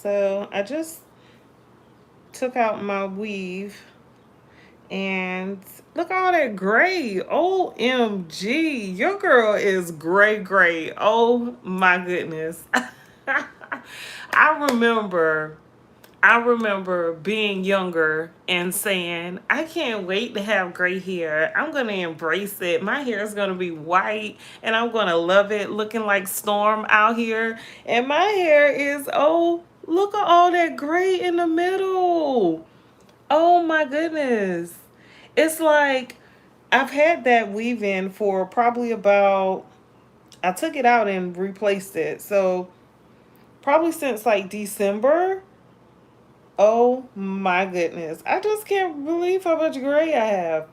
So I just took out my weave and look at all that gray. OMG. Your girl is gray, gray. Oh my goodness. I remember I remember being younger and saying, I can't wait to have gray hair. I'm going to embrace it. My hair is going to be white and I'm going to love it looking like Storm out here. And my hair is, oh, look at all that gray in the middle. Oh my goodness. It's like I've had that weave in for probably about, I took it out and replaced it. So probably since like December. Oh my goodness. I just can't believe how much gray I have.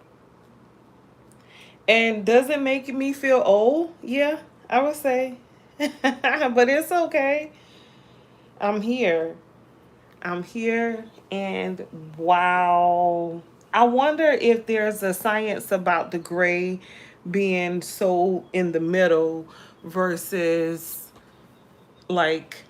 And does it make me feel old? Yeah, I would say. But it's okay. I'm here. I'm here and wow. I wonder if there's a science about the gray being so in the middle versus like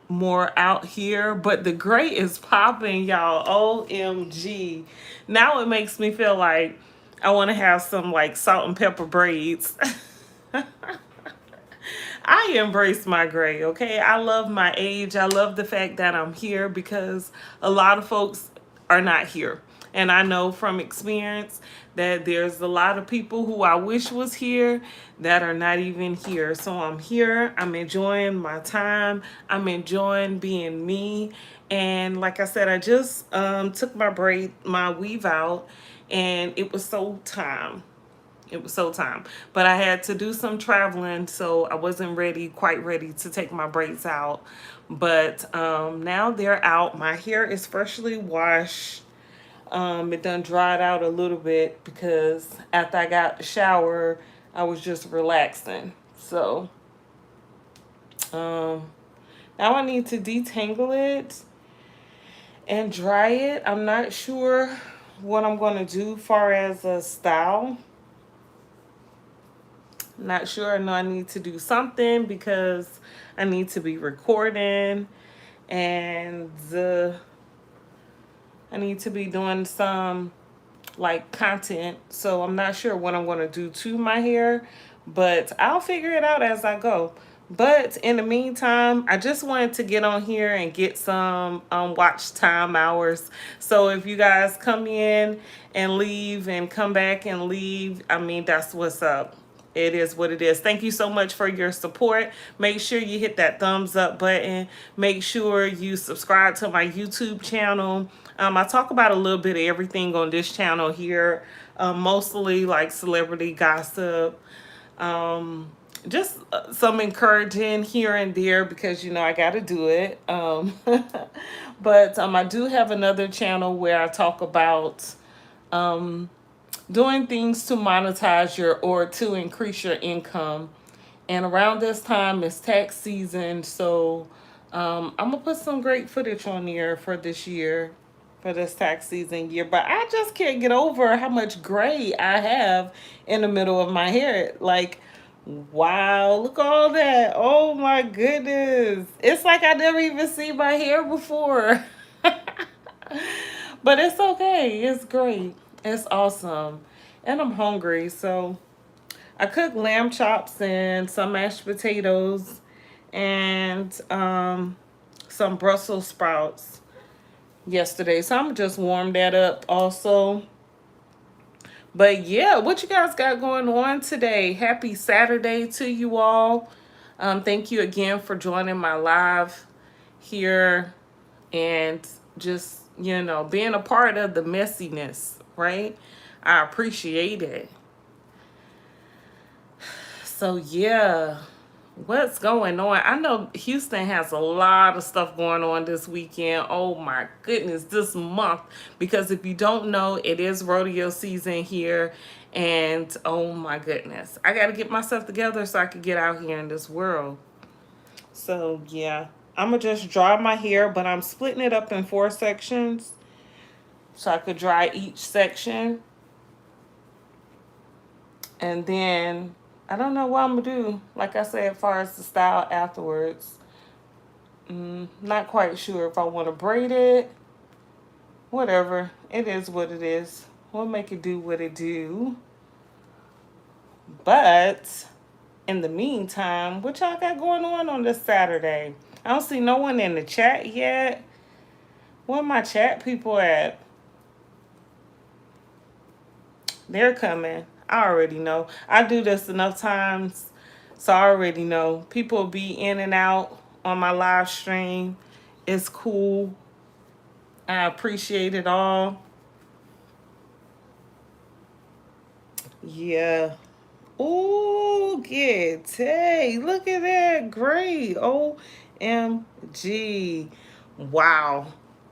more out here, but the gray is popping, y'all. OMG. Now it makes me feel like I want to have some like salt and pepper braids. I embrace my gray, okay? I love my age. I love the fact that I'm here because a lot of folks are not here. And I know from experience that there's a lot of people who I wish was here that are not even here. So I'm here. I'm enjoying my time. I'm enjoying being me. And like I said, I just took my weave out, and it was so time. It was so time. But I had to do some traveling, so I wasn't quite ready to take my braids out. But now they're out. My hair is freshly washed. It done dried out a little bit because after I got the shower, I was just relaxing. So um, now I need to detangle it and dry it. I'm not sure what I'm going to do far as a style. Not sure. I know I need to do something because I need to be recording and I need to be doing some like content. So I'm not sure what I'm going to do to my hair, but I'll figure it out as I go. But in the meantime, I just wanted to get on here and get some watch time hours. So if you guys come in and leave and come back and leave, I mean, that's what's up. It is what it is. Thank you so much for your support. Make sure you hit that thumbs up button. Make sure you subscribe to my YouTube channel. I talk about a little bit of everything on this channel here, mostly like celebrity gossip, just some encouraging here and there because, you know, I got to do it. But I do have another channel where I talk about doing things to monetize your or to increase your income. And around this time is tax season, so I'm gonna put some great footage on here for this year, for this tax season year. But I just can't get over how much gray I have in the middle of my hair. Like, wow, look at all that. Oh my goodness. It's like I never even seen my hair before. But it's okay. It's great. It's awesome. And I'm hungry, so I cooked lamb chops and some mashed potatoes and some Brussels sprouts yesterday. So I'm just warm that up also. But yeah, what you guys got going on today? Happy Saturday to you all. Thank you again for joining my live here and just, you know, being a part of the messiness, right? I appreciate it. So yeah, what's going on? I know Houston has a lot of stuff going on this weekend. Oh my goodness, this month. Because if you don't know, it is rodeo season here. And oh my goodness, I got to get myself together so I can get out here in this world. So yeah, I'm going to just dry my hair, but I'm splitting it up in 4 sections so I could dry each section. And then I don't know what I'm gonna do. Like I said, as far as the style afterwards. Not quite sure if I want to braid it. Whatever. It is what it is. We'll make it do what it do. But in the meantime, what y'all got going on this Saturday? I don't see no one in the chat yet. Where my chat people at? They're coming. I already know. I do this enough times, so I already know. People be in and out on my live stream. It's cool. I appreciate it all. Yeah. Ooh, get hey, look at that. Great. OMG. Wow.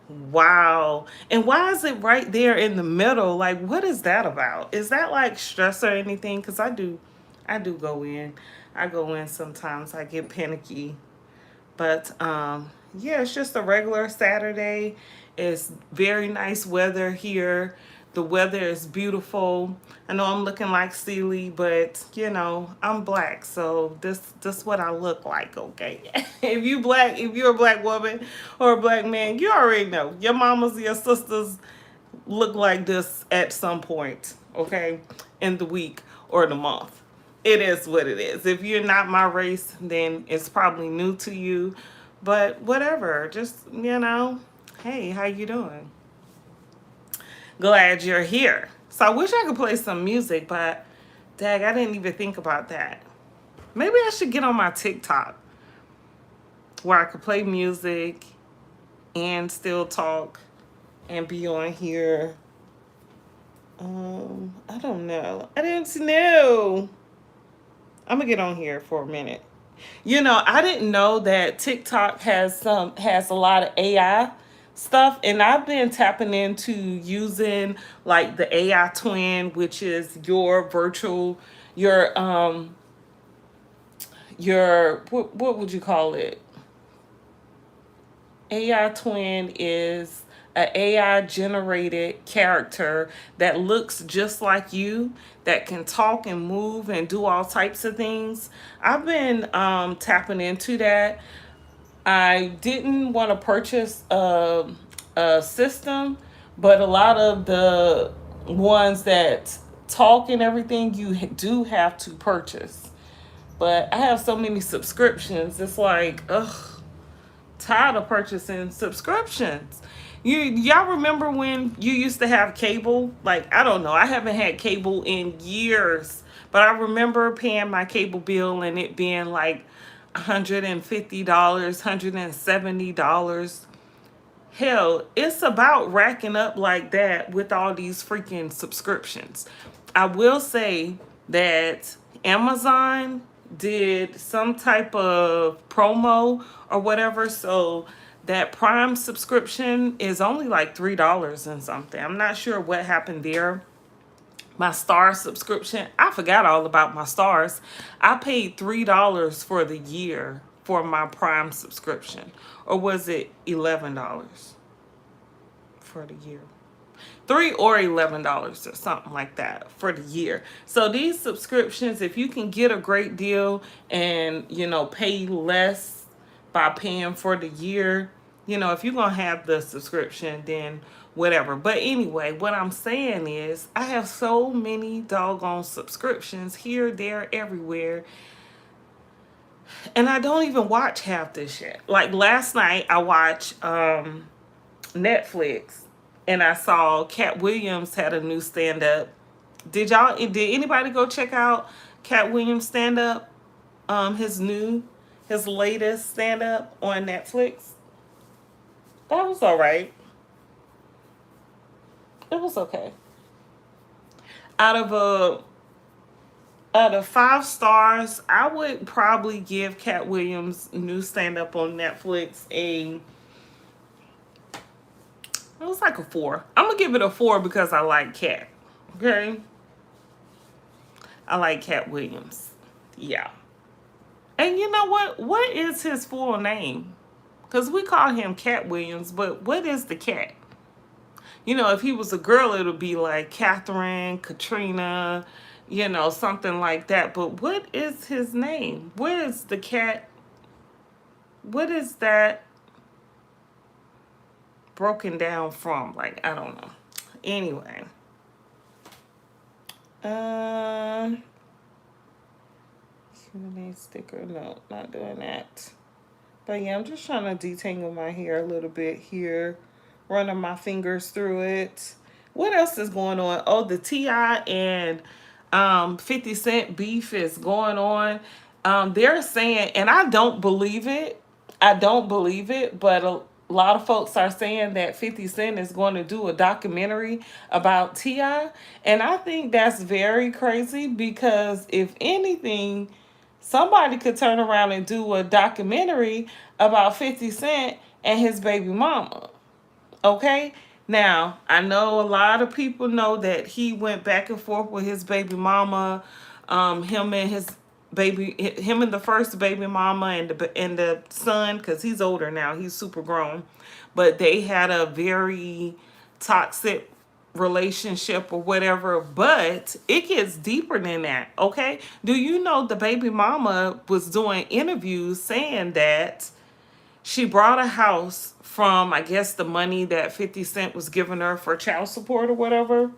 Wow. And why is it right there in the middle? Like, what is that about? Is that like stress or anything? Because I do go in. I go in sometimes. I get panicky. But yeah, it's just a regular Saturday. It's very nice weather here. The weather is beautiful. I know I'm looking like Celie, but you know, I'm black, so this what I look like, okay? If you black, if you're a black woman or a black man, you already know. Your mamas, your sisters look like this at some point, okay? In the week or the month. It is what it is. If you're not my race, then it's probably new to you. But whatever, just, hey, how you doing? Glad you're here. So I wish I could play some music, but dag, I didn't even think about that. Maybe I should get on my TikTok where I could play music and still talk and be on here. I don't know. I didn't know. I'm gonna get on here for a minute. I didn't know that TikTok has a lot of AI stuff, and I've been tapping into using like the AI twin, which is your virtual, your what would you call it? AI twin is an AI generated character that looks just like you, that can talk and move and do all types of things. I've been tapping into that. I didn't want to purchase a system, but a lot of the ones that talk and everything you do have to purchase. But I have so many subscriptions. It's like, ugh, tired of purchasing subscriptions. Y'all remember when you used to have cable? Like, I don't know. I haven't had cable in years, but I remember paying my cable bill and it being like $150, $170. Hell, it's about racking up like that with all these freaking subscriptions. I will say that Amazon did some type of promo or whatever, so that Prime subscription is only like $3 and something. I'm not sure what happened there. My Star subscription, I forgot all about my Stars. I paid $3 for the year for my Prime subscription. Or was it $11 for the year? $3 or $11 or something like that for the year. So these subscriptions, if you can get a great deal and pay less by paying for the year, if you're gonna have the subscription, then whatever. But anyway, what I'm saying is I have so many doggone subscriptions here, there, everywhere, and I don't even watch half this shit. Like last night I watched Netflix, and I saw Cat Williams had a new stand-up. Did anybody go check out Cat Williams stand-up? His latest stand-up on Netflix? That was all right. It was okay. Out of a out of 5 stars, I would probably give Cat Williams' new stand-up on Netflix it was like a 4. I'm gonna give it a 4 because I like Cat. Okay, I like Cat Williams. Yeah. And you know what? What is his full name? Because we call him Cat Williams, but what is the cat? If he was a girl, it would be like Catherine, Katrina, something like that. But what is his name? Where is the cat? What is that broken down from? Like, I don't know. Anyway. Um, Q&A sticker. No, not doing that. But yeah, I'm just trying to detangle my hair a little bit here, running my fingers through it. What else is going on? Oh, the T.I. and 50 Cent beef is going on. They're saying, and I don't believe it. I don't believe it, but a lot of folks are saying that 50 Cent is going to do a documentary about T.I. And I think that's very crazy because if anything, somebody could turn around and do a documentary about 50 Cent and his baby mama. Okay? Now, I know a lot of people know that he went back and forth with his baby mama, him and his him and the first baby mama and the son, because he's older now, he's super grown, but they had a very toxic relationship or whatever. But it gets deeper than that. Okay, do you know the baby mama was doing interviews saying that she brought a house from, I guess, the money that 50 Cent was giving her for child support or whatever.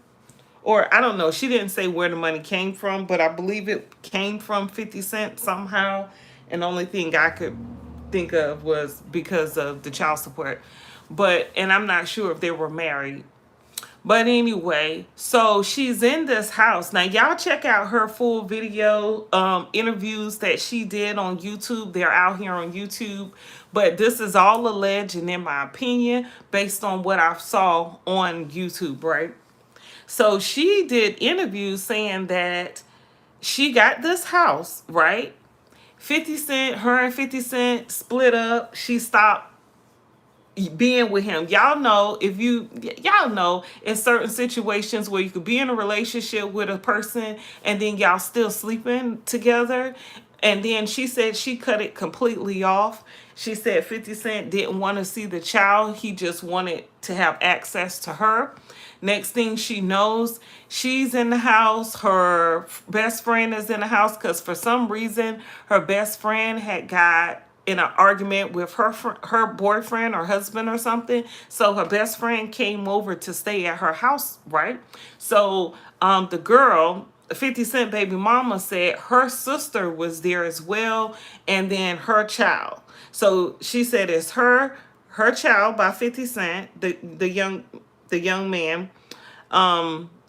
Or I don't know. She didn't say where the money came from, but I believe it came from 50 Cent somehow. And the only thing I could think of was because of the child support. But, and I'm not sure if they were married. But anyway, so she's in this house. Now, y'all check out her full video interviews that she did on YouTube. They're out here on YouTube. But this is all alleged and in my opinion, based on what I saw on YouTube, right? So she did interviews saying that she got this house, right? 50 Cent, her and 50 Cent split up. She stopped being with him. Y'all know in certain situations where you could be in a relationship with a person and then y'all still sleeping together. And then she said she cut it completely off. She said 50 Cent didn't want to see the child. He just wanted to have access to her. Next thing she knows, she's in the house. Her best friend is in the house because for some reason her best friend had got in an argument with her boyfriend or husband or something. So her best friend came over to stay at her house, right? So the girl, 50 Cent baby mama, said her sister was there as well, and then her child. So she said it's her child by 50 Cent, the young man,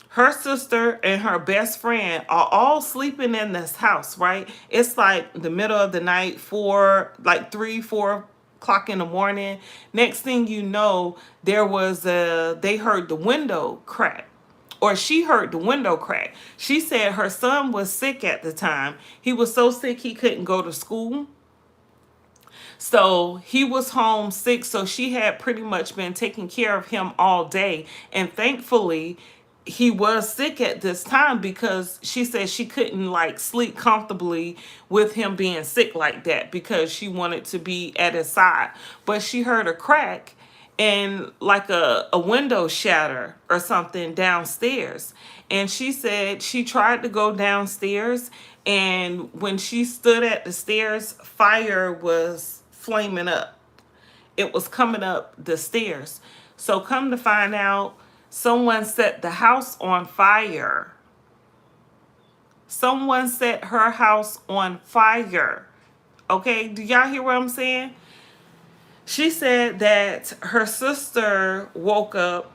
her sister and her best friend are all sleeping in this house, right? It's like the middle of the night, 3, 4 o'clock in the morning. Next thing you know, they heard the window crack. Or she heard the window crack. She said her son was sick at the time. He was so sick he couldn't go to school. So he was home sick. So she had pretty much been taking care of him all day. And thankfully, he was sick at this time because she said she couldn't like sleep comfortably with him being sick like that because she wanted to be at his side. But she heard a crack and like a window shatter or something downstairs. And she said she tried to go downstairs, and when she stood at the stairs, fire was flaming up. It was coming up the stairs. So come to find out, someone set the house on fire. Someone set her house on fire. Okay, do y'all hear what I'm saying? She said that her sister woke up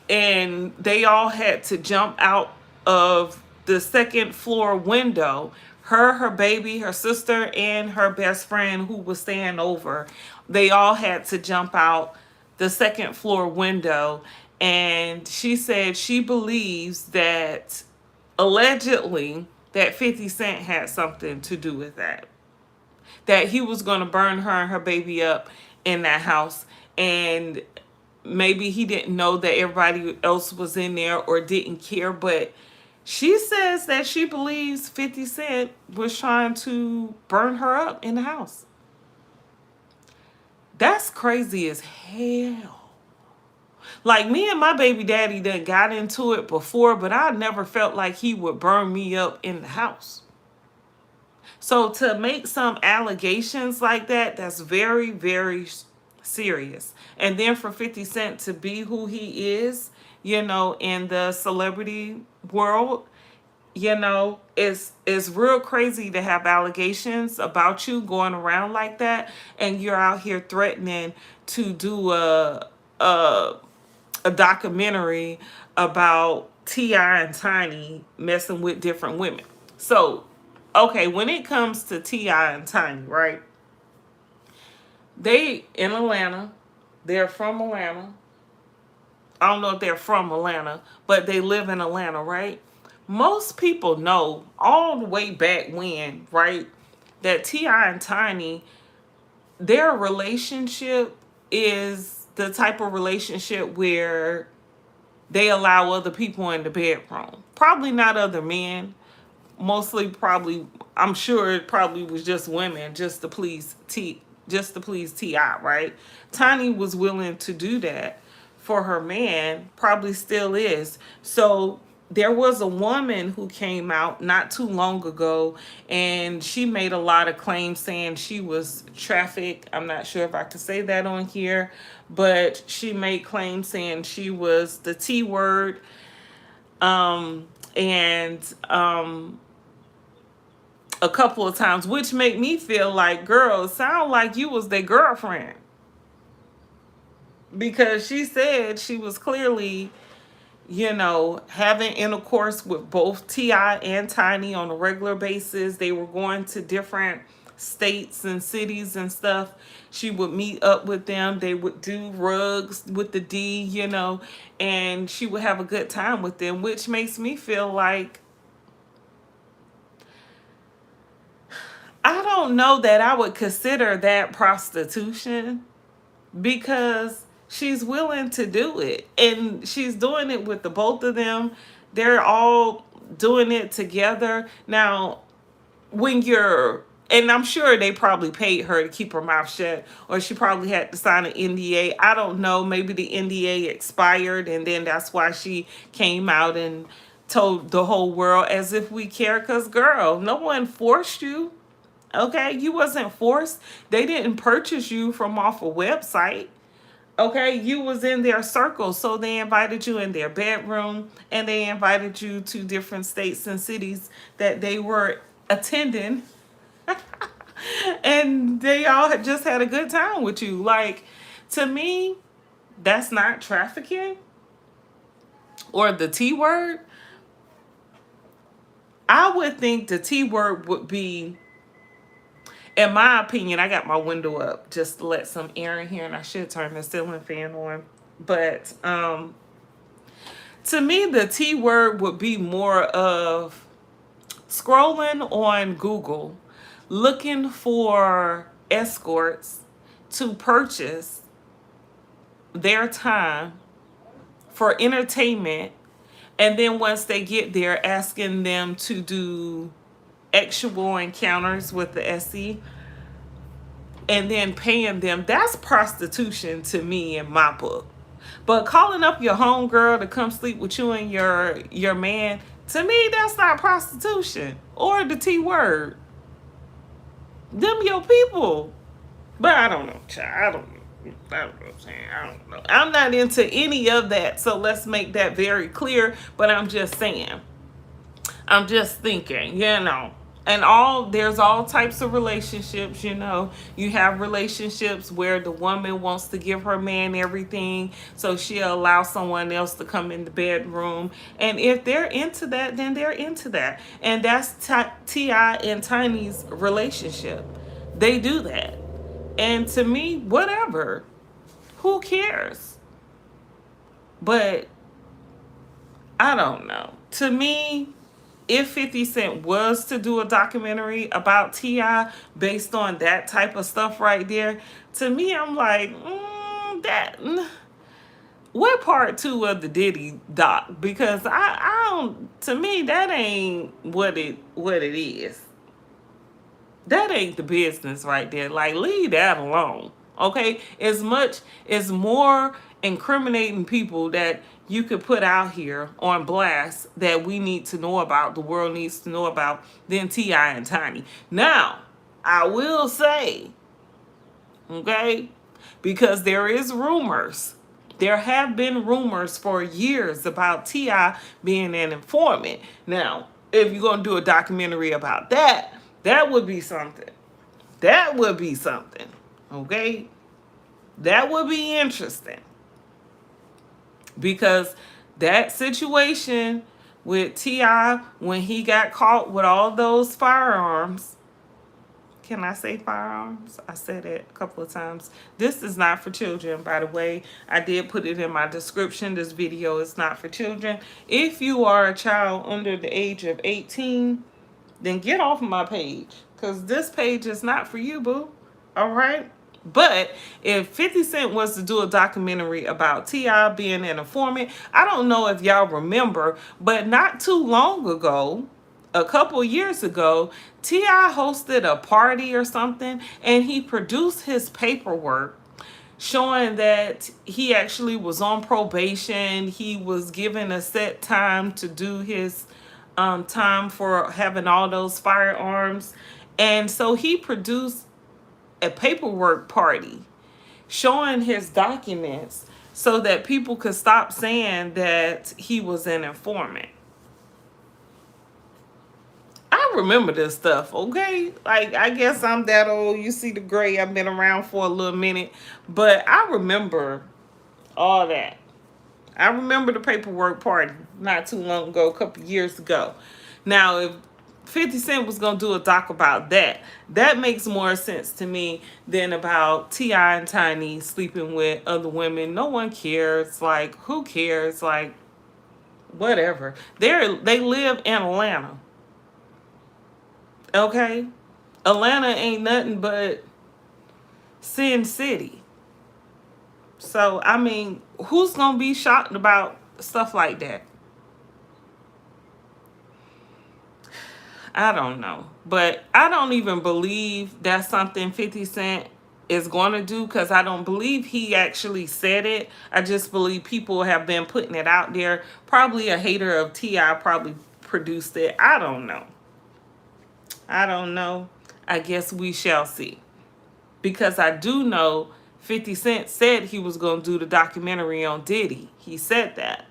and they all had to jump out of the second floor window. Her baby, her sister, and her best friend who was staying over, they all had to jump out the second floor window. And she said she believes that allegedly that 50 Cent had something to do with that. That he was going to burn her and her baby up in that house. And maybe he didn't know that everybody else was in there or didn't care. But she says that she believes 50 Cent was trying to burn her up in the house. That's crazy as hell. Like, me and my baby daddy done got into it before, but I never felt like he would burn me up in the house. So to make some allegations like that, that's very, very serious. And then for 50 Cent to be who he is, in the celebrity world, it's real crazy to have allegations about you going around like that, and you're out here threatening to do a a documentary about Ti and Tiny messing with different women. So, okay, when it comes to Ti and Tiny, right? They in Atlanta. They're from Atlanta. I don't know if they're from Atlanta, but they live in Atlanta, right? Most people know all the way back when, right, that Ti and Tiny, their relationship is the type of relationship where they allow other people in the bedroom. Probably not other men. Mostly, probably, I'm sure it probably was just women, just to please Ti, right? Tiny was willing to do that for her man, probably still is. So there was a woman who came out not too long ago, and she made a lot of claims saying she was trafficked. I'm not sure if I could say that on here, but she made claims saying she was the T word, and a couple of times, which made me feel like, girl, it sound like you was their girlfriend, because she said she was clearly, having intercourse with both Ti and Tiny on a regular basis. They were going to different states and cities and stuff. She would meet up with them. They would do rugs with the D, and she would have a good time with them, which makes me feel like, I don't know that I would consider that prostitution, because she's willing to do it, and she's doing it with the both of them. They're all doing it together. Now, when you're, and I'm sure they probably paid her to keep her mouth shut, or she probably had to sign an NDA. I don't know. Maybe the NDA expired, and then that's why she came out and told the whole world, as if we care. Because, girl, no one forced you. Okay, you wasn't forced. They didn't purchase you from off a website. Okay, you was in their circle, so they invited you in their bedroom, and they invited you to different states and cities that they were attending, and they all just had a good time with you. Like, to me, that's not trafficking or the T word. I would think the T word would be, in my opinion, I got my window up just to let some air in here, and I should turn the ceiling fan on. But to me, the T word would be more of scrolling on Google, looking for escorts to purchase their time for entertainment, and then once they get there, asking them to do actual encounters with the SE, and then paying them. That's prostitution to me in my book. But calling up your homegirl to come sleep with you and your man, to me, that's not prostitution or the T word. Them your people. But I don't know, child. I don't know what I'm saying. I don't know. I'm not into any of that, so let's make that very clear. But I'm just saying. I'm just thinking, and there's all types of relationships. You have relationships where the woman wants to give her man everything, so she'll allow someone else to come in the bedroom, and if they're into that, then they're into that. And that's Ti and Tiny's relationship. They do that, and to me, whatever, who cares? But I don't know. To me, if 50 Cent was to do a documentary about Ti based on that type of stuff right there, to me, I'm like, what part two of the Diddy doc? Because I don't, to me, that ain't what it is. That ain't the business right there. Like, leave that alone. Okay? As much, as more incriminating people that you could put out here on blast that we need to know about, the world needs to know about, than T.I. and Tiny. Now, I will say, okay, because there is rumors. There have been rumors for years about T.I. being an informant. Now, if you're going to do a documentary about that, that would be something. That would be something. Okay? That would be interesting. Because that situation with T.I. when he got caught with all those firearms. Can I say firearms? I said it a couple of times. This is not for children, by the way. I did put it in my description. This video is not for children. If you are a child under the age of 18, then get off my page. Because this page is not for you, boo. All right? But if 50 Cent was to do a documentary about T.I. being an informant, I don't know if y'all remember, but not too long ago, a couple years ago, T.I. hosted a party or something, and he produced his paperwork showing that he actually was on probation. He was given a set time to do his time for having all those firearms. And so he produced a paperwork party showing his documents so that people could stop saying that he was an informant. I remember this stuff, okay? Like, I guess I'm that old. You see the gray. I've been around for a little minute. But I remember all that. I remember the paperwork party not too long ago, a couple years ago. Now, if 50 Cent was going to do a doc about that, that makes more sense to me than about T.I. and Tiny sleeping with other women. No one cares. Like, who cares? Like, whatever. They live in Atlanta. Okay? Atlanta ain't nothing but Sin City. So, I mean, who's going to be shocked about stuff like that? I don't know. But I don't even believe that's something 50 Cent is going to do, because I don't believe he actually said it. I just believe people have been putting it out there. Probably a hater of T.I. probably produced it. I don't know. I don't know. I guess we shall see. Because I do know 50 Cent said he was going to do the documentary on Diddy. He said that.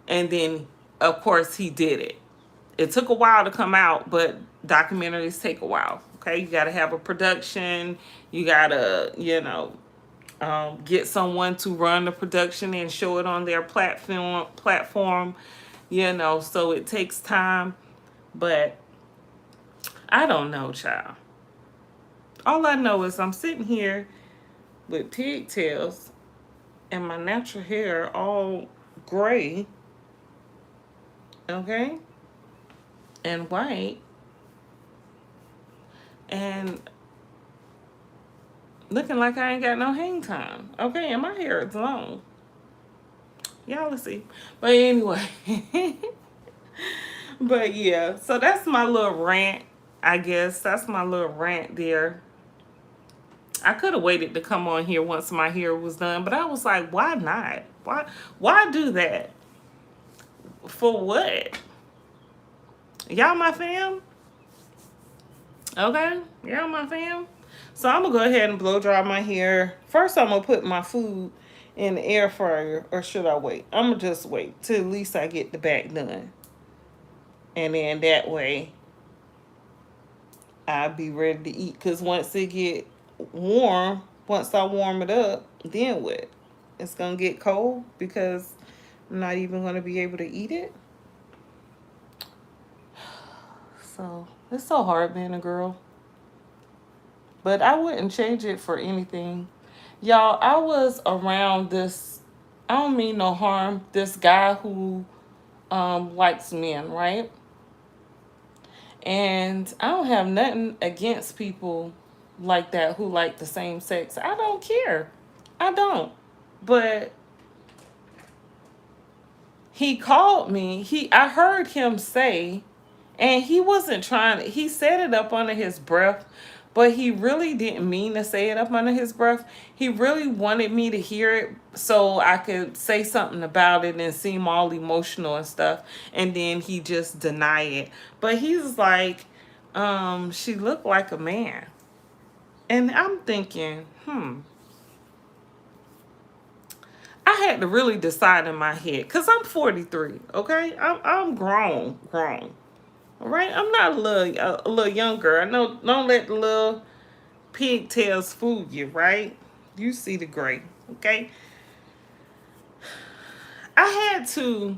And then, of course, he did it. It took a while to come out, but documentaries take a while. Okay, you got to have a production. You got to, get someone to run the production and show it on their platform, so it takes time. But I don't know, child. All I know is I'm sitting here with pigtails and my natural hair all gray, okay, and white, and looking like I ain't got no hang time, okay, and my hair is long. Y'all will see. But anyway, but yeah, so that's my little rant, I guess. That's my little rant there. I could have waited to come on here once my hair was done, but I was like, why not? Why do that? For what? Y'all my fam? Okay? Y'all my fam? So I'm going to go ahead and blow dry my hair. First, I'm going to put my food in the air fryer, or should I wait? I'm going to just wait till at least I get the back done. And then that way, I'll be ready to eat. Because once it get warm, once I warm it up, then what? It's going to get cold because I'm not even going to be able to eat it. So, it's so hard being a girl. But I wouldn't change it for anything. Y'all, I was around this, I don't mean no harm, this guy who likes men, right? And I don't have nothing against people like that who like the same sex. I don't care. I don't. But he called me. I heard him say, and he wasn't trying to, he said it up under his breath, but he really didn't mean to say it up under his breath. He really wanted me to hear it so I could say something about it and seem all emotional and stuff. And then he just deny it. But he's like, she looked like a man. And I'm thinking, I had to really decide in my head because I'm 43, okay? I'm grown. All right? I'm not a little young girl. I know, don't let the little pigtails fool you, right? You see the gray, okay? I had to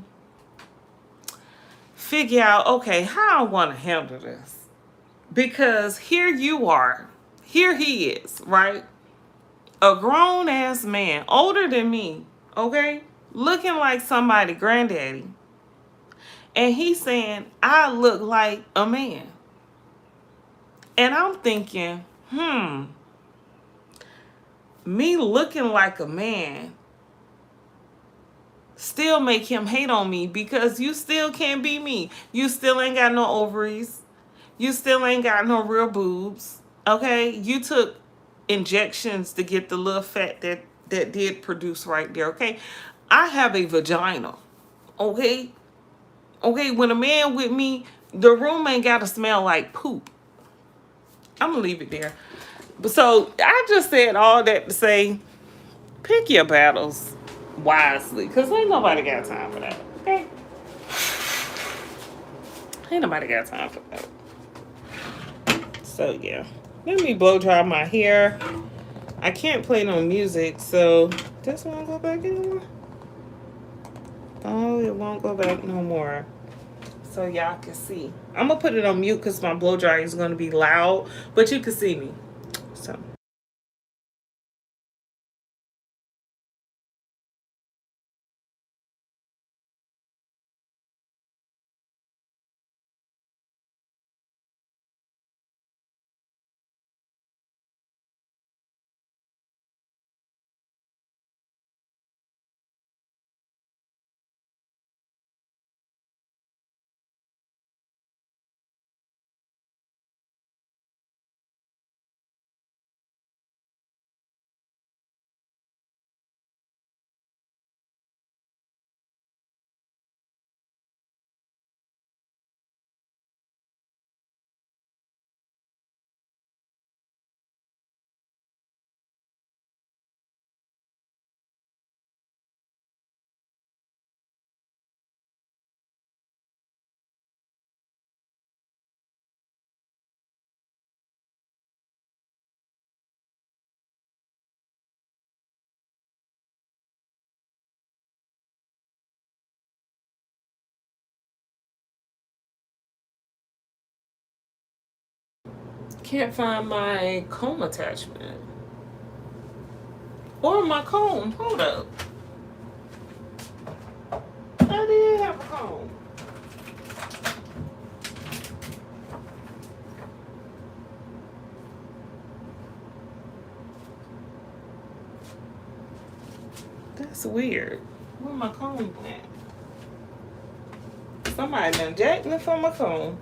figure out, okay, how I want to handle this. Because here you are. Here he is, right? A grown ass man, older than me, okay? Looking like somebody granddaddy. And he's saying, I look like a man. And I'm thinking, me looking like a man still make him hate on me because you still can't be me. You still ain't got no ovaries. You still ain't got no real boobs. Okay? You took injections to get the little fat that did produce right there. Okay? I have a vagina. Okay? Okay, when a man with me, the room ain't gotta smell like poop. I'm gonna leave it there. But so I just said all that to say, pick your battles wisely, cause ain't nobody got time for that. Okay, ain't nobody got time for that. So yeah, let me blow dry my hair. I can't play no music, so this won't go back anymore. Oh, it won't go back no more. So y'all can see. I'm gonna put it on mute because my blow dryer is gonna be loud, but you can see me. So. Can't find my comb attachment. Or my comb. Hold up. I did have a comb. That's weird. Where my comb at? Somebody done jacked me for my comb.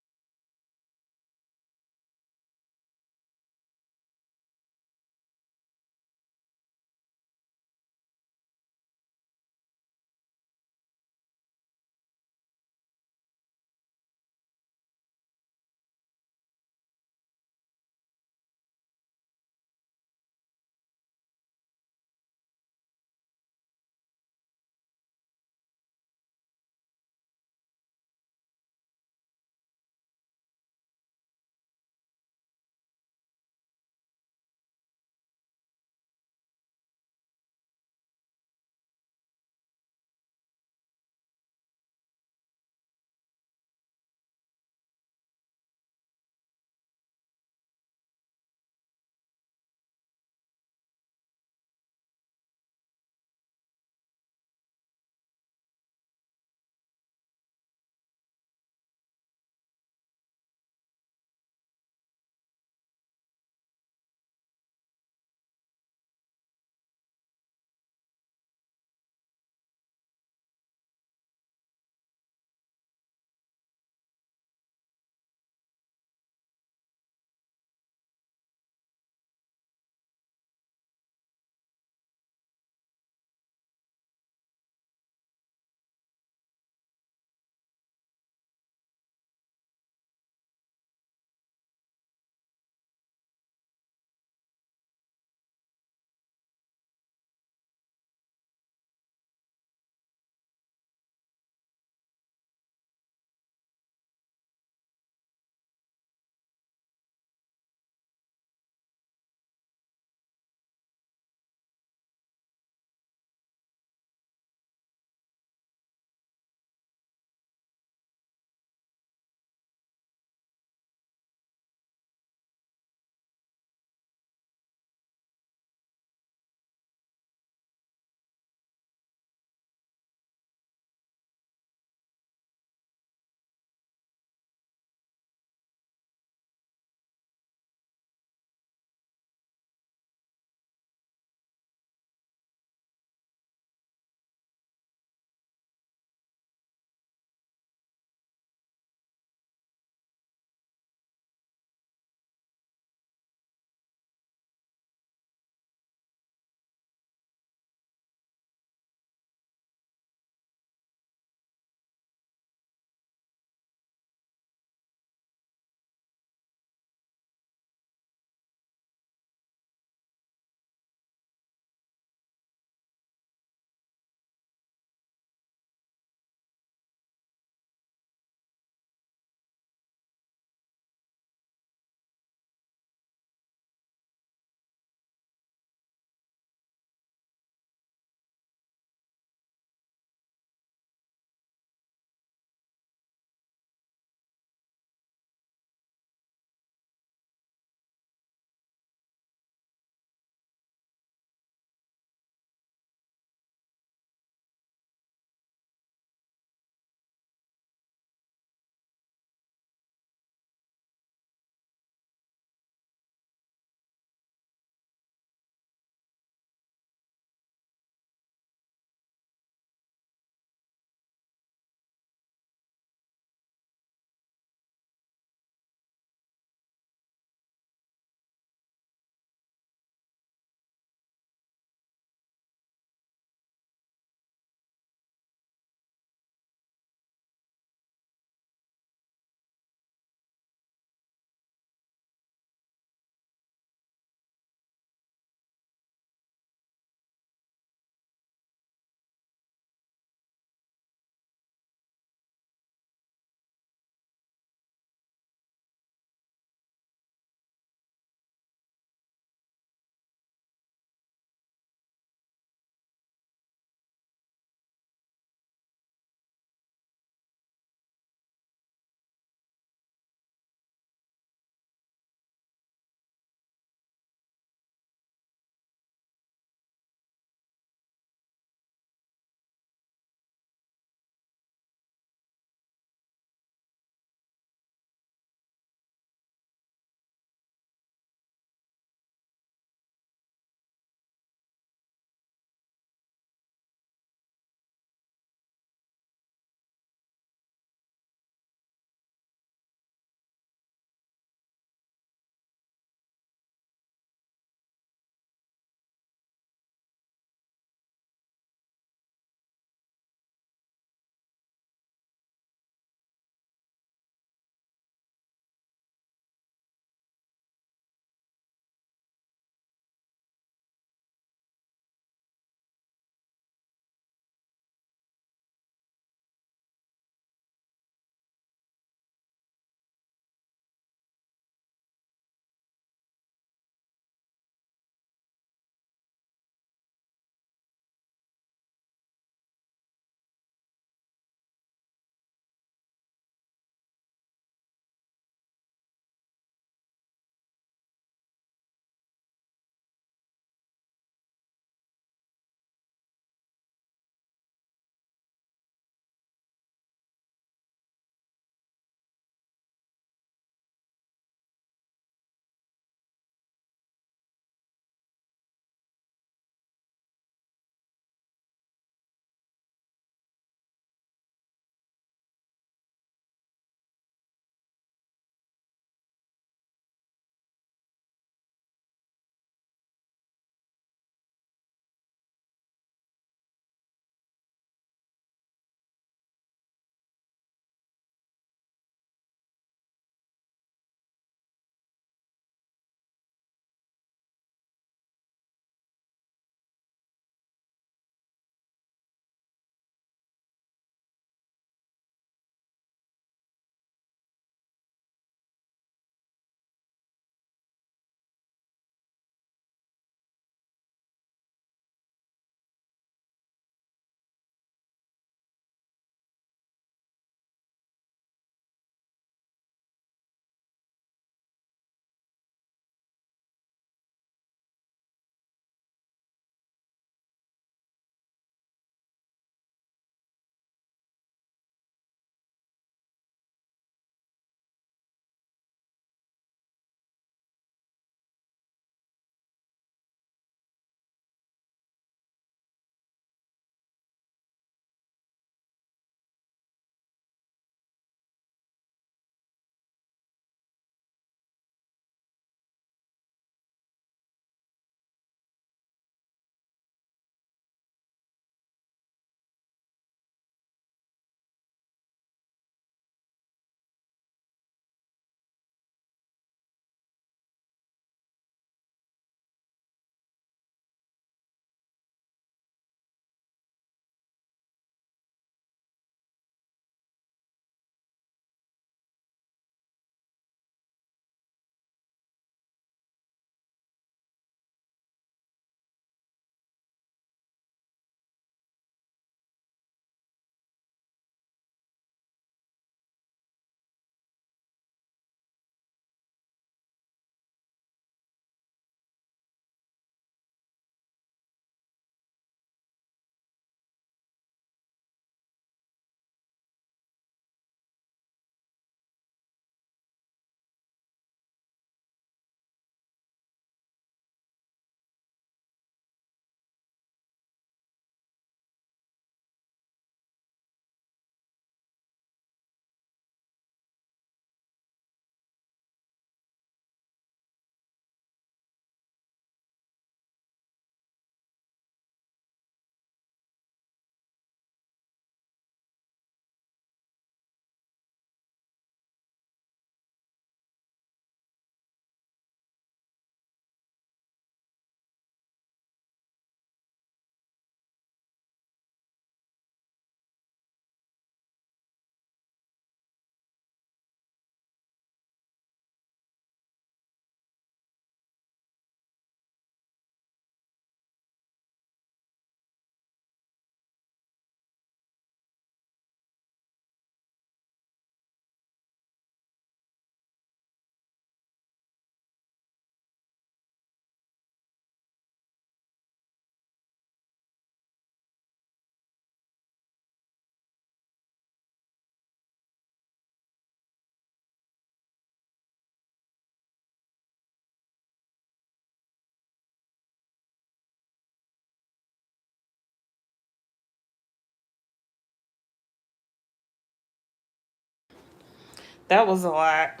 That was a lot.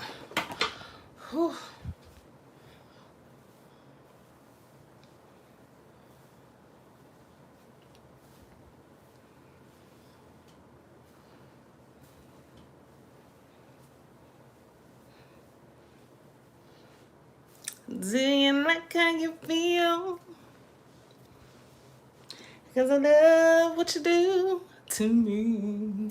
Whew. Do you like how you feel? Cause I love what you do to me.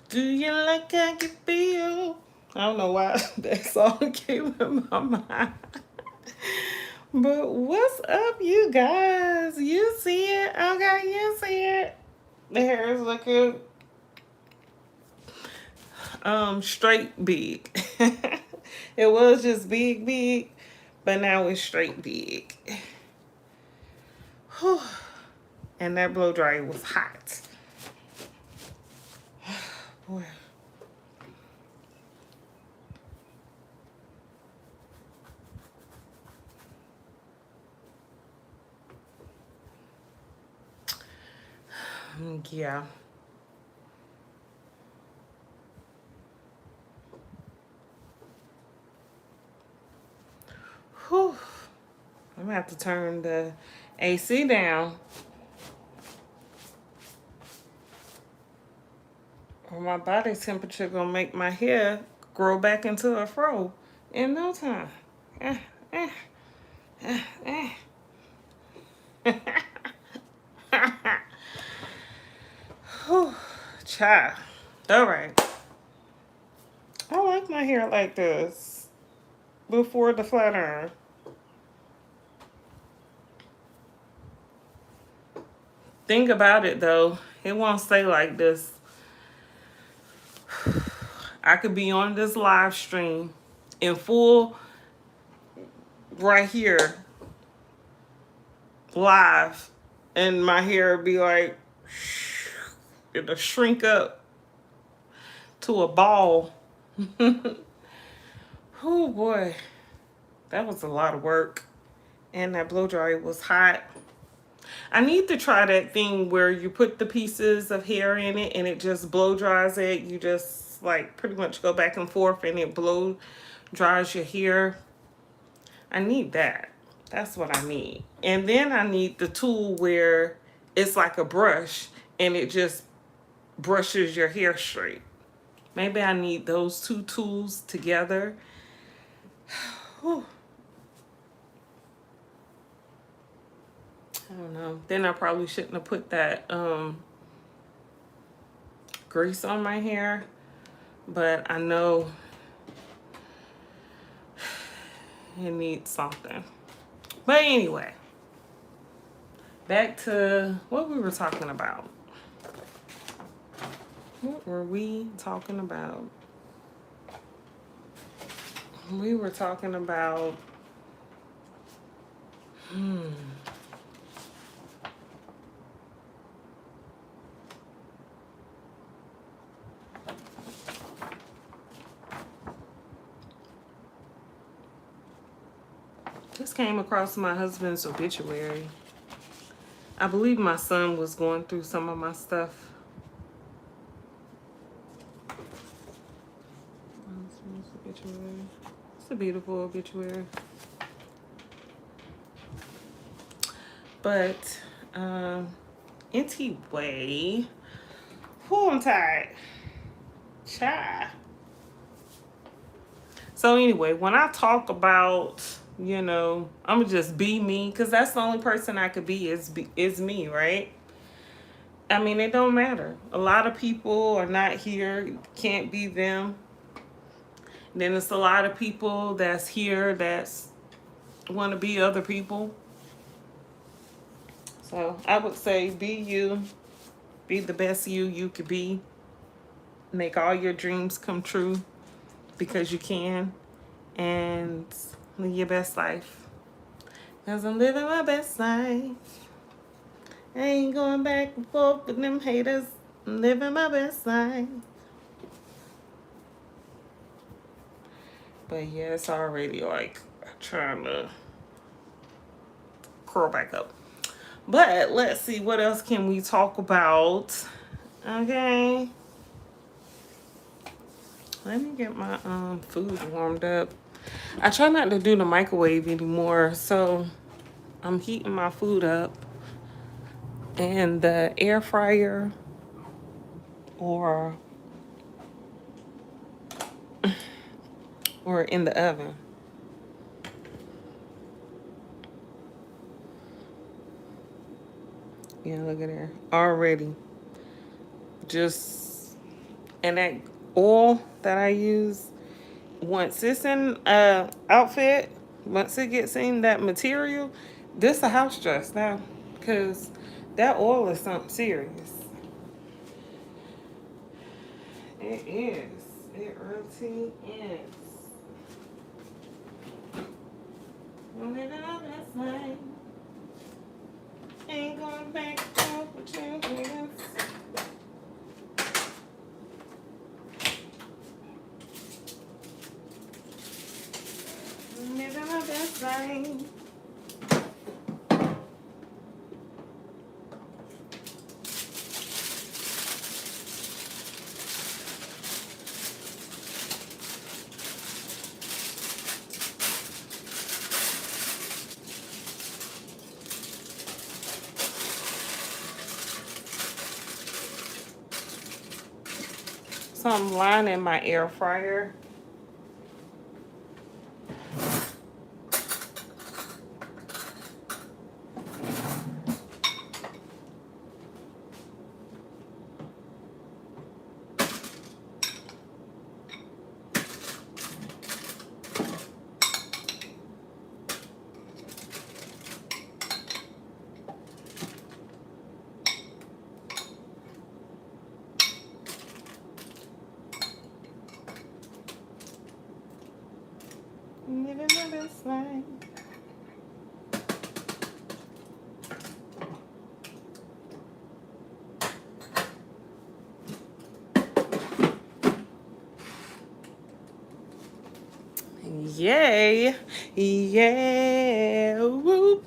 Do you like how you feel? I don't know why that song came in my mind. But what's up, you guys? You see it? Okay, you see it. The hair is looking straight big. It was just big, but now it's straight big. Whew. And that blow dryer was hot. Boy. Yeah. Whew. I'm gonna have to turn the AC down, or my body temperature gonna make my hair grow back into a fro in no time. Eh, eh, eh, eh. Whew. Child. All right. I like my hair like this before the flat iron. Think about it though, it won't stay like this. I could be on this live stream in full right here live, and my hair would be like, it'll shrink up to a ball. Oh boy, that was a lot of work. And that blow dryer was hot. I need to try that thing where you put the pieces of hair in it and it just blow dries it. You just like pretty much go back and forth and it blow dries your hair. I need that. That's what I need. And then I need the tool where it's like a brush and it just brushes your hair straight. Maybe I need those two tools together. Whew. I don't know. Then I probably shouldn't have put that grease on my hair. But I know it needs something. But anyway, back to what we were talking about. What were we talking about? We were talking about this came across my husband's obituary. I believe my son was going through some of my stuff. It's a beautiful obituary. But anyway, who I'm tired. Child. So anyway, when I talk about, you know, I'm gonna just be me, because that's the only person I could be is me, right? I mean, it don't matter. A lot of people are not here, can't be them. Then it's a lot of people that's here that's want to be other people. So I would say be you, be the best you could be. Make all your dreams come true because you can, and live your best life. Because I'm living my best life. I ain't going back and forth with them haters. I'm living my best life. But yeah, it's already like trying to curl back up. But let's see, what else can we talk about? Okay. Let me get my food warmed up. I try not to do the microwave anymore, so I'm heating my food up in the air fryer or in the oven. Yeah, look at there. Already. Just, and that oil that I use, once it's in outfit, once it gets in that material, this a house dress now. Because that oil is something serious. It is. It really is. Living our best life. Ain't going back to what you was. Living our best life. So I'm lining my air fryer. Living my best life. Yay. Yeah. Whoop.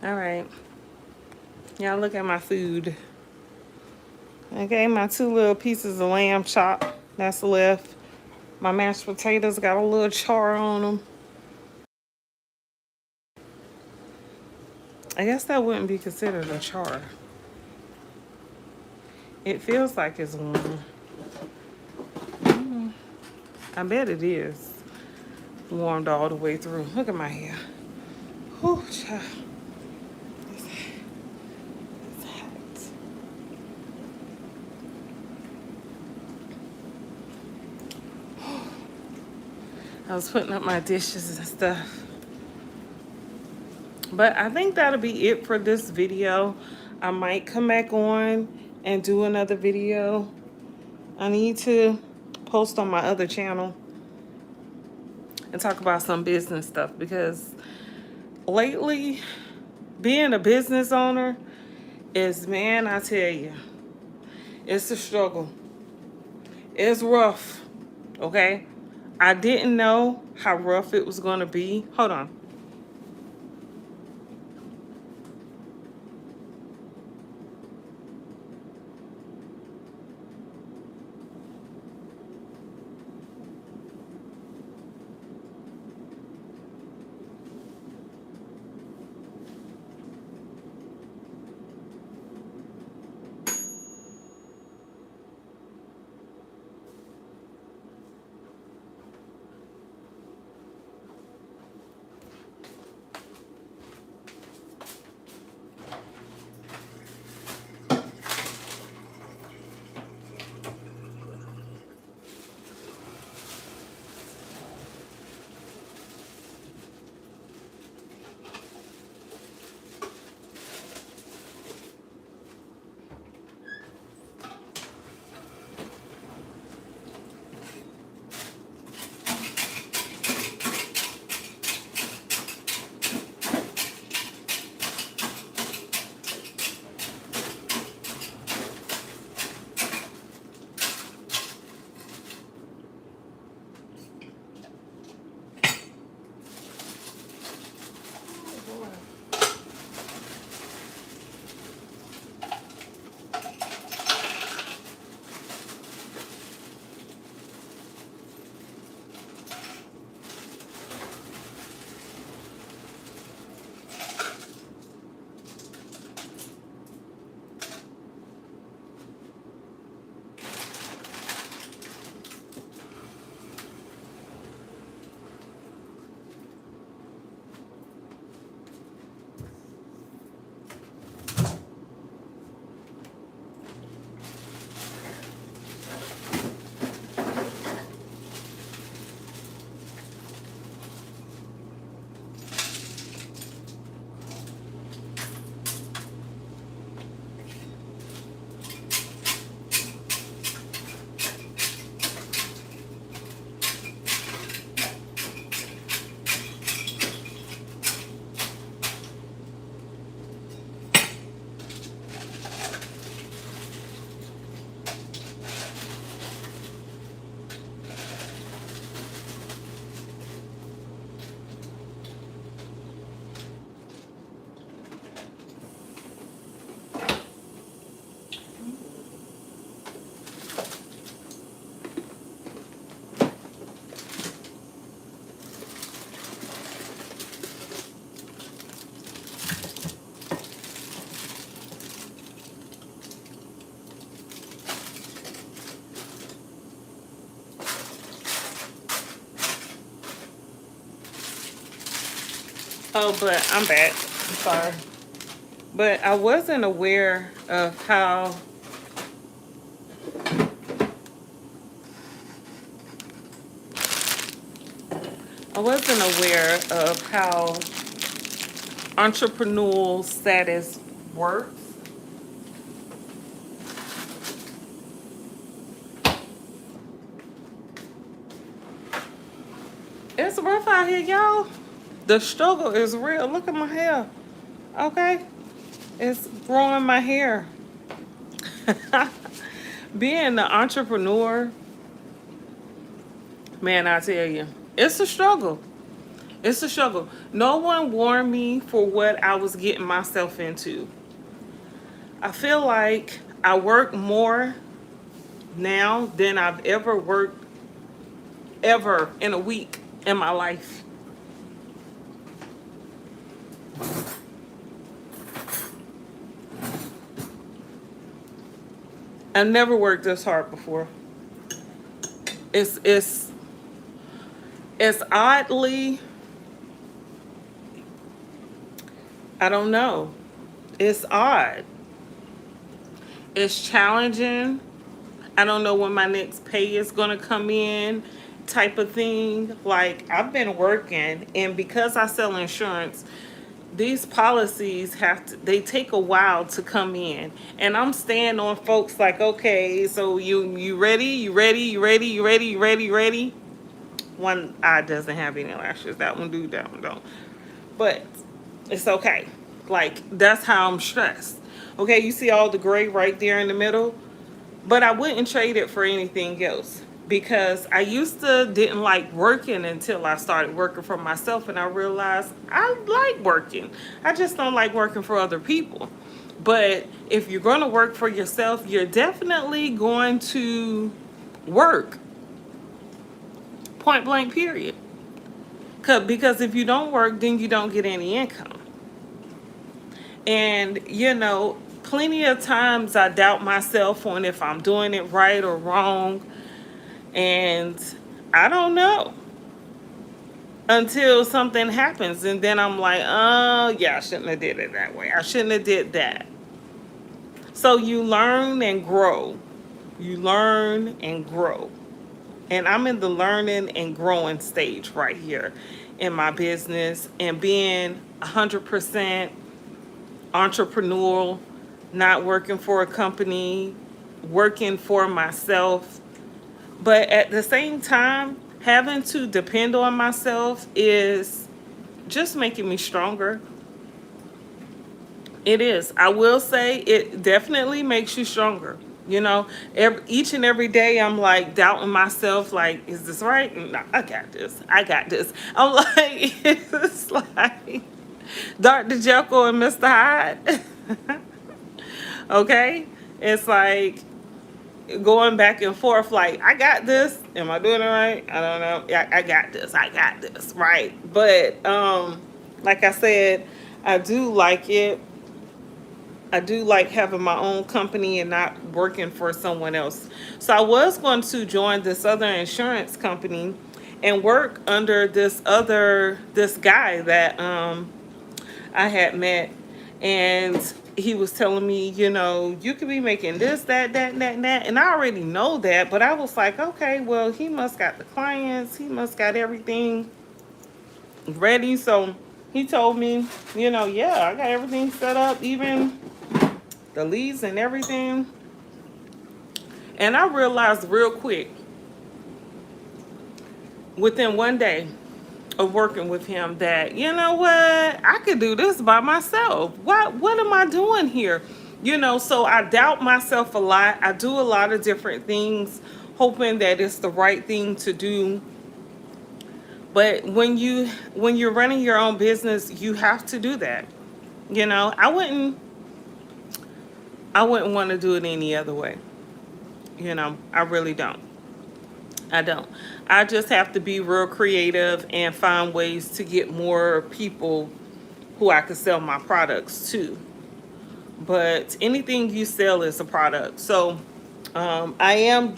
All right. Y'all look at my food. Okay, my 2 little pieces of lamb chop that's left. My mashed potatoes got a little char on them. I guess that wouldn't be considered a char. It feels like it's warm. I bet it is warmed all the way through. Look at my hair. Whew, child. It's hot. I was putting up my dishes and stuff. But I think that'll be it for this video. I might come back on and do another video. I need to post on my other channel and talk about some business stuff, because lately being a business owner is, man, I tell you, it's a struggle. It's rough, okay? I didn't know how rough it was going to be. Hold on. Oh, but I'm back. I'm sorry. But I wasn't aware of how entrepreneurial status works. It's rough out here, y'all. The struggle is real. Look at my hair. Okay? It's growing my hair. Being the entrepreneur, man, I tell you, it's a struggle. It's a struggle. No one warned me for what I was getting myself into. I feel like I work more now than I've ever worked ever in a week in my life. I've never worked this hard before. It's it's it's oddly, I don't know. It's odd. It's challenging. I don't know when my next pay is gonna come in, type of thing. Like, I've been working, and because I sell insurance, these policies they take a while to come in, and I'm staying on folks like, okay, so you ready, you ready, you ready, you ready, you ready, you ready. One eye doesn't have any lashes, that one do, that one don't, but it's okay. Like, that's how I'm stressed. Okay, you see all the gray right there in the middle, but I wouldn't trade it for anything else, because I used to didn't like working until I started working for myself, and I realized I like working. I just don't like working for other people. But if you're going to work for yourself, you're definitely going to work. Point blank period. Because if you don't work, then you don't get any income. And, plenty of times I doubt myself on if I'm doing it right or wrong. And I don't know until something happens. And then I'm like, oh, yeah, I shouldn't have did it that way. I shouldn't have did that. So you learn and grow. You learn and grow. And I'm in the learning and growing stage right here in my business, and being 100% entrepreneurial, not working for a company, working for myself. But at the same time, having to depend on myself is just making me stronger. It is. I will say it definitely makes you stronger. Each and every day I'm like doubting myself, like, is this right? No, I got this. I got this. I'm like, it's like Dr. Jekyll and Mr. Hyde. Okay? It's like going back and forth, like, I got this. Am I doing it right? I don't know. Yeah, I got this. I got this. Right. But like I said, I do like it. I do like having my own company and not working for someone else. So I was going to join this other insurance company and work under this guy that I had met, and he was telling me, you could be making this, that, and that, and I already know that, but I was like, okay, well, he must got the clients, he must got everything ready. So he told me, yeah, I got everything set up, even the leads and everything. And I realized real quick, within one day of working with him, that, I could do this by myself. What am I doing here? So I doubt myself a lot. I do a lot of different things, hoping that it's the right thing to do. But when you're running your own business, you have to do that. I wouldn't want to do it any other way. I really don't. I don't. I just have to be real creative and find ways to get more people who I could sell my products to. But anything you sell is a product. So I am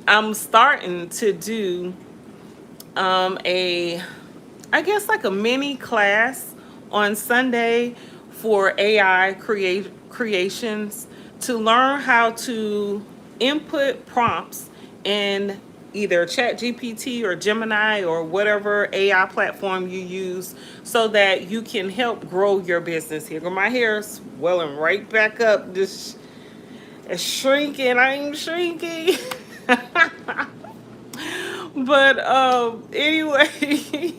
I'm starting to do I guess like a mini class on Sunday for AI creations, to learn how to input prompts in either ChatGPT or Gemini or whatever AI platform you use, so that you can help grow your business. Here, my hair is welling right back up. Just it's shrinking. I'm shrinking. But anyway.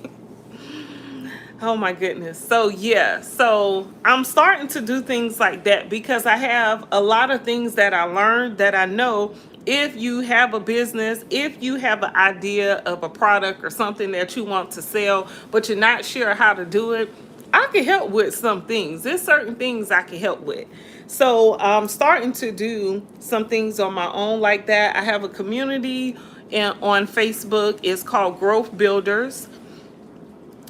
Oh my goodness. So yeah, so I'm starting to do things like that, because I have a lot of things that I learned that I know if you have a business, if you have an idea of a product or something that you want to sell, but you're not sure how to do it, I can help with some things. There's certain things I can help with. So I'm starting to do some things on my own like that. I have a community on Facebook. It's called Growth Builders.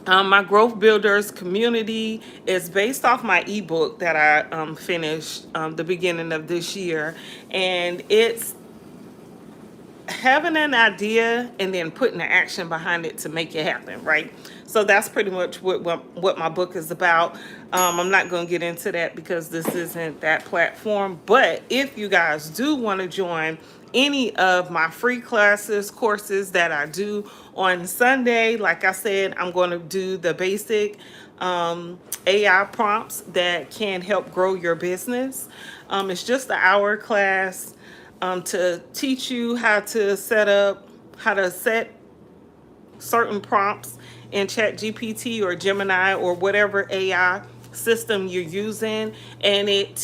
My Growth Builders community is based off my ebook that I finished the beginning of this year. And it's having an idea and then putting the action behind it to make it happen, right? So that's pretty much what my book is about. I'm not going to get into that because this isn't that platform. But if you guys do want to join any of my free classes, courses that I do on Sunday, like I said, I'm going to do the basic AI prompts that can help grow your business. It's just an hour class to teach you how to set certain prompts in ChatGPT or Gemini or whatever AI system you're using, and it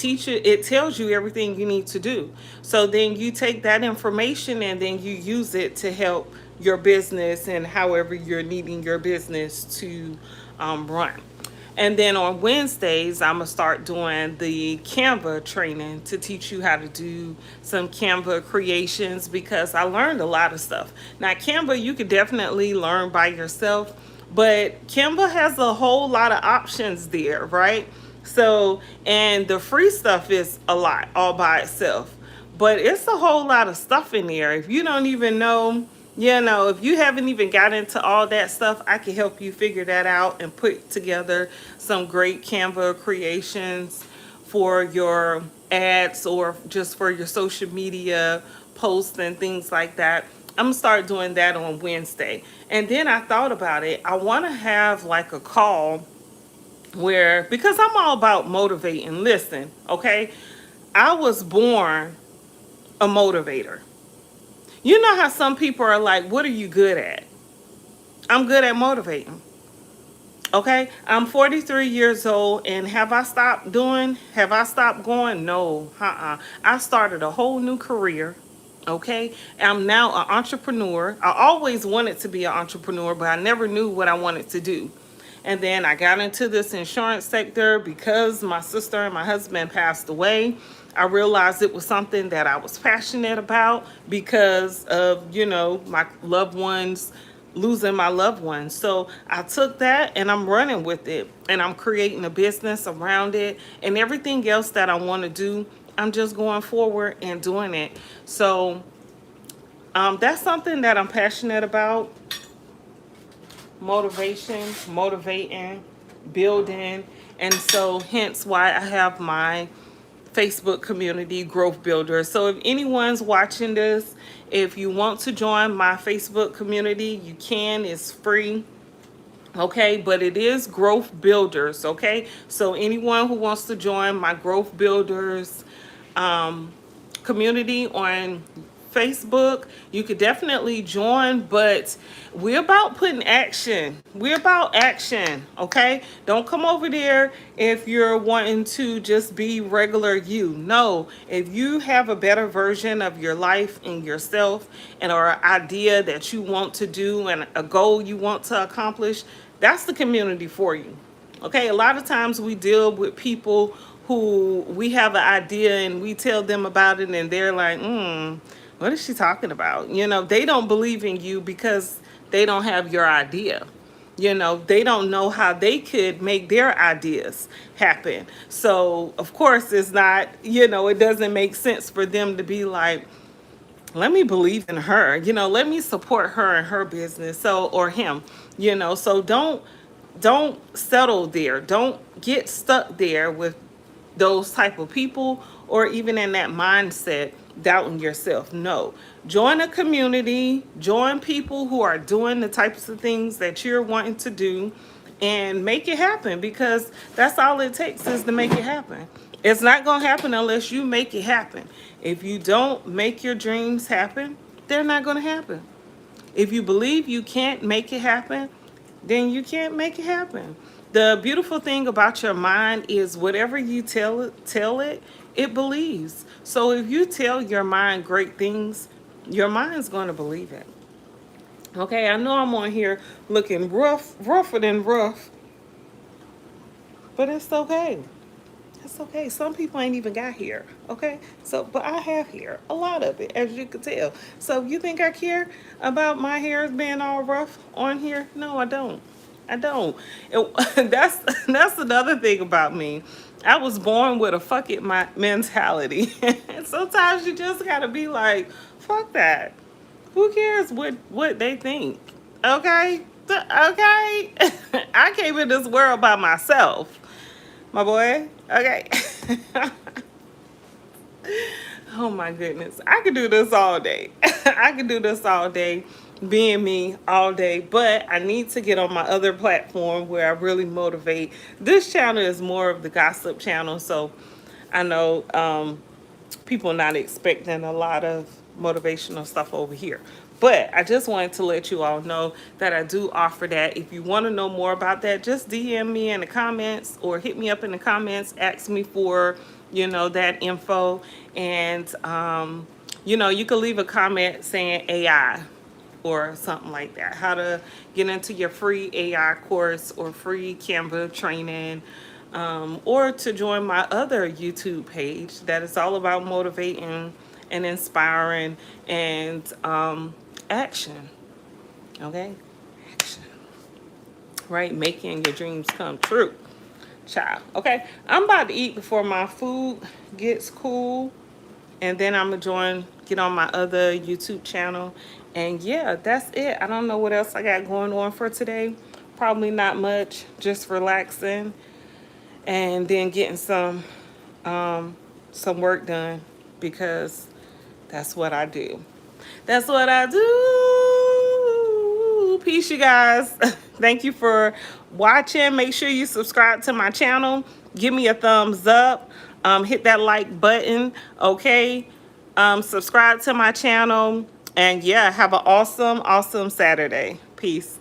tells you everything you need to do. So then you take that information and then you use it to help your business and however you're needing your business to run. And then on Wednesdays, I'm going to start doing the Canva training to teach you how to do some Canva creations because I learned a lot of stuff. Now, Canva, you could definitely learn by yourself, but Canva has a whole lot of options there, right? So, and the free stuff is a lot all by itself, but it's a whole lot of stuff in there. If you don't even know, if you haven't even got into all that stuff, I can help you figure that out and put together some great Canva creations for your ads or just for your social media posts and things like that. I'm gonna start doing that on Wednesday. And then I thought about it. I want to have like a call where, because I'm all about motivating. Listen, okay? I was born a motivator. You know how some people are like, what are you good at? I'm good at motivating. Okay? I'm 43 years old, and have I stopped going? No. I started a whole new career. Okay? I'm now an entrepreneur. I always wanted to be an entrepreneur, but I never knew what I wanted to do. And then I got into this insurance sector because my sister and my husband passed away. I realized it was something that I was passionate about because of, my loved ones, losing my loved ones. So I took that and I'm running with it, and I'm creating a business around it, and everything else that I want to do, I'm just going forward and doing it. So that's something that I'm passionate about. Motivation, motivating, building. And so hence why I have my Facebook community, Growth Builder. So if anyone's watching this, if you want to join my Facebook community, you can. It's free. Okay, but it is Growth Builders. Okay, so anyone who wants to join my Growth Builders community on Facebook, you could definitely join, but we're about putting action. We're about action, okay? Don't come over there if you're wanting to just be regular you. No, if you have a better version of your life and yourself and or an idea that you want to do and a goal you want to accomplish, that's the community for you. Okay, a lot of times we deal with people who we have an idea and we tell them about it and they're like, what is she talking about? They don't believe in you because they don't have your idea. They don't know how they could make their ideas happen. So, of course, it's not, it doesn't make sense for them to be like, let me believe in her, let me support her and her business. So, or him, so don't settle there. Don't get stuck there with those type of people or even in that mindset doubting yourself. No, join a community, join people who are doing the types of things that you're wanting to do, and make it happen, because that's all it takes is to make it happen. It's not going to happen unless you make it happen. If you don't make your dreams happen, they're not going to happen. If you believe you can't make it happen, then you can't make it happen. The beautiful thing about your mind is whatever you tell it it believes. So if you tell your mind great things, your mind's going to believe it. Okay, I know I'm on here looking rougher than rough, but it's okay. It's okay. Some people ain't even got hair. Okay, so but I have hair, a lot of it, as you can tell. So you think I care about my hair being all rough on here? No, I don't. I don't. That's another thing about me. I was born with a fuck it my mentality. Sometimes you just gotta be like, fuck that. Who cares what they think? Okay, okay. I came in this world by myself, my boy. Okay. Oh my goodness. I could do this all day. I could do this all day, being me all day, but I need to get on my other platform where I really motivate. This channel is more of the gossip channel, so I know people not expecting a lot of motivational stuff over here. But I just wanted to let you all know that I do offer that. If you want to know more about that, just DM me in the comments or hit me up in the comments. Ask me for, that info. And, you can leave a comment saying AI or something like that. How to get into your free AI course or free Canva training, or to join my other YouTube page that is all about motivating and inspiring and action. Okay? Action. Right? Making your dreams come true. Child. Okay? I'm about to eat before my food gets cool. And then I'm going to get on my other YouTube channel. And yeah, that's it. I don't know what else I got going on for today. Probably not much. Just relaxing. And then getting some work done, because that's what I do. That's what I do. Peace, you guys. Thank you for watching. Make sure you subscribe to my channel. Give me a thumbs up. Hit that like button. Okay. Subscribe to my channel. And yeah, have an awesome, awesome Saturday. Peace.